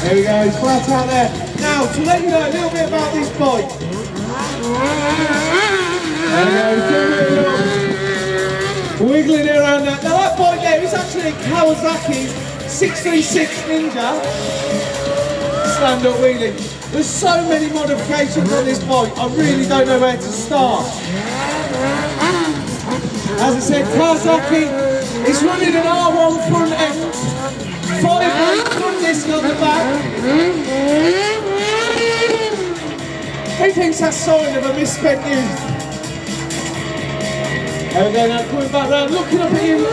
There we go, he's flat out there. Now, to let you know a little bit about this bike. There we go, wiggling it around that. Now that bike there is actually a Kawasaki 636 Ninja stand-up wheelie. There's so many modifications on this bike, I really don't know where to start. As I said, Kawasaki, it's running an R1 front end, 5-brake front disc on the back. Who thinks that's a sign of a misspent youth? There we go, now coming back round, looking up at you,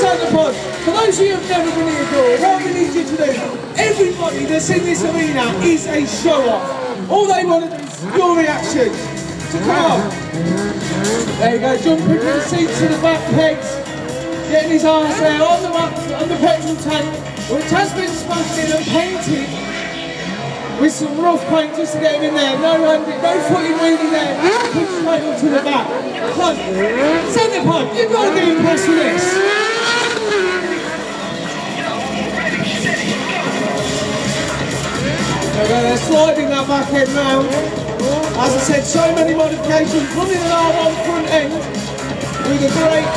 Santa Pod. For those of you who've never been here before, what we need you to do, everybody that's in this arena is a show-off. All they want to do is your reaction. So come on. There you go, jumping from the seat to the back pegs, getting his arms there on the petrol tank, which has been smudged in and painted with some rough paint just to get him in there. No footing wheelie there, push straight up to the back. Come on, Santa Pod, you've got to be impressed with this. There we go, they're sliding that back end round. As I said, so many modifications, running an R1 front end with a great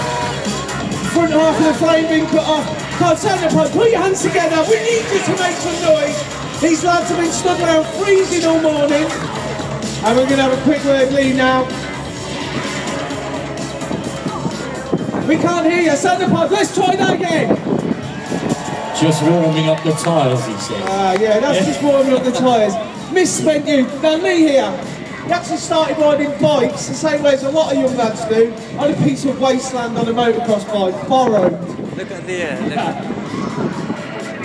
front half of the frame being cut off. Come on, Santa Pod, put your hands together, we need you to make some noise. These lads have been stood around freezing all morning. And we're going to have a quick word lead now. We can't hear you, Santa Pod, let's try that again. Just warming up the tyres, he said. Yeah, that's just warming up the tyres. Misspent youth. Now Lee here, he actually started riding bikes the same way as a lot of young lads do, on a piece of wasteland on a motocross bike, borrowed. Look at the air.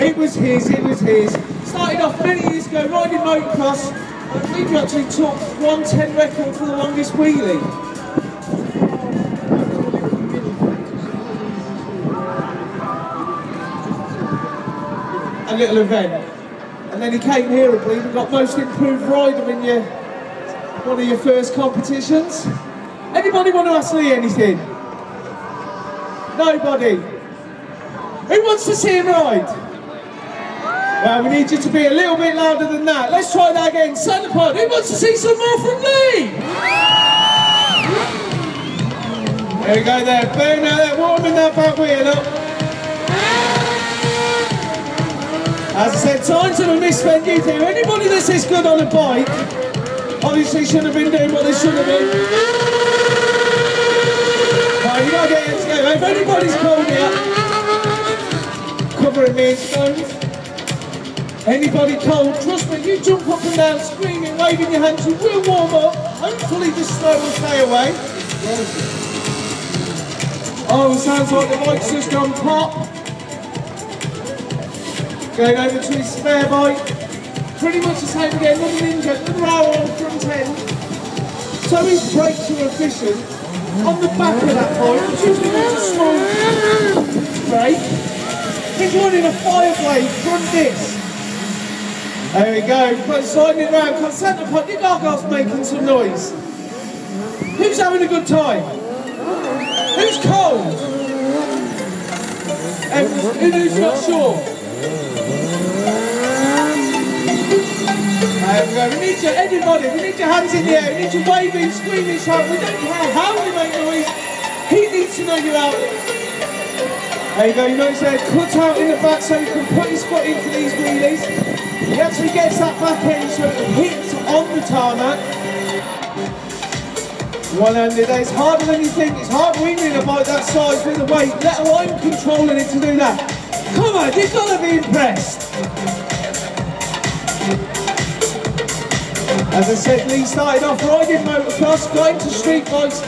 It was his. Started off many years ago riding motocross. I believe you actually took 110 record for the longest wheelie. A little event. And then he came here, I believe, and got most improved rider in one of your first competitions. Anybody want to ask Lee anything? Nobody? Who wants to see him ride? Well, we need you to be a little bit louder than that. Let's try that again. Santa Pod, who wants to see some more from Lee? There we go there, burning out there, warming that back wheel up. As I said, signs of a misspent youth here. Anybody that's this good on a bike, obviously shouldn't have been doing what they should have been. Right, you gotta get it together. If anybody's cold here, covering me in stones. Anybody cold, trust me, you jump up and down, screaming, waving your hands, you will warm up. Hopefully the snow will stay away. Oh, sounds like the bike's just gone pop. Going over to his spare bike. Pretty much the same again, another Ninja, another hour on the front end. So his brakes are efficient. On the back of that bike, which usually has a small brake, he's running a 5-blade front disc. There we go, sliding it round. Come Santa Pod, your gargoyle's making some noise. Who's having a good time? Who's cold? And who's not sure? There we go, we need you, everybody, we need your hands in the air, we need you waving, screaming, shouting, we don't care how you make noise, he needs to know you're out there. There you go, you notice there, cut out in the back so he can put his foot into these wheelies. He actually gets that back end so it hits on the tarmac. One-handed, it's harder than you think, it's hard wheeling a bike that size with the weight, let alone controlling it to do that. Come on, you've got to be impressed. As I said, Lee started off riding motocross, got into street bikes.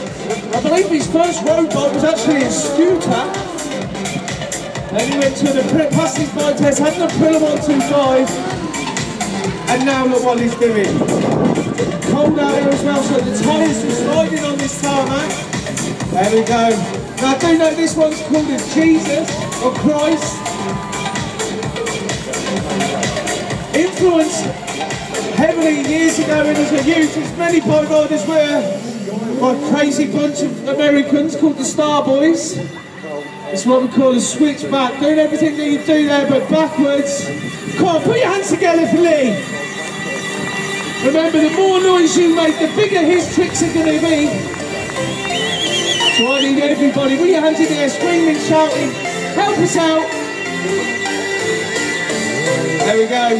I believe his first road bike was actually a scooter. Then he went to the past his bike test, had an Aprilia 125. And now look what he's doing. Cold out here as well, so the tyres are sliding on this tarmac. There we go. Now I do know this one's called as Jesus or Christ. Influenced heavily years ago when as a youth, as many bike riders were by a crazy bunch of Americans called the Star Boys. It's what we call a switchback. Doing everything that you do there, but backwards. Come on, put your hands together for Lee. Remember, the more noise you make, the bigger his tricks are going to be. So I need everybody, put your hands in the air, screaming, shouting, help us out. There we go.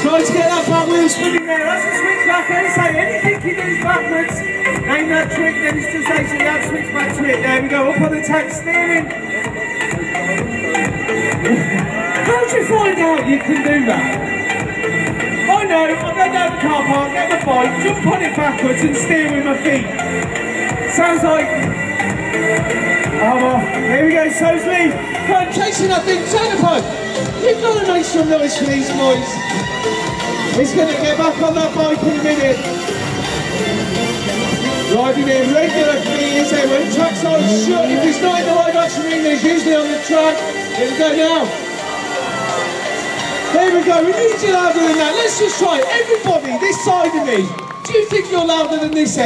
Try to get that back wheel spinning there. That's a switchback. Don't say anything you do backwards. Name that trick, then it's just actually that switchback trick. There we go, up on the tank steering. How did you find out you can do that? I know, I go down the car park, get my bike, jump on it backwards and steer with my feet. Sounds like... Oh well, here we go, so's Lee. Come on, chasing that thing, Xenopod. You've got to make some noise for these boys. He's going to get back on that bike in a minute. Driving in regular meters there, when tracks are shut, if he's not in the live action ring, there's usually on the track. Here we go now. There we go, we need you louder than that. Let's just try it. Everybody, this side of me. Do you think you're louder than this end?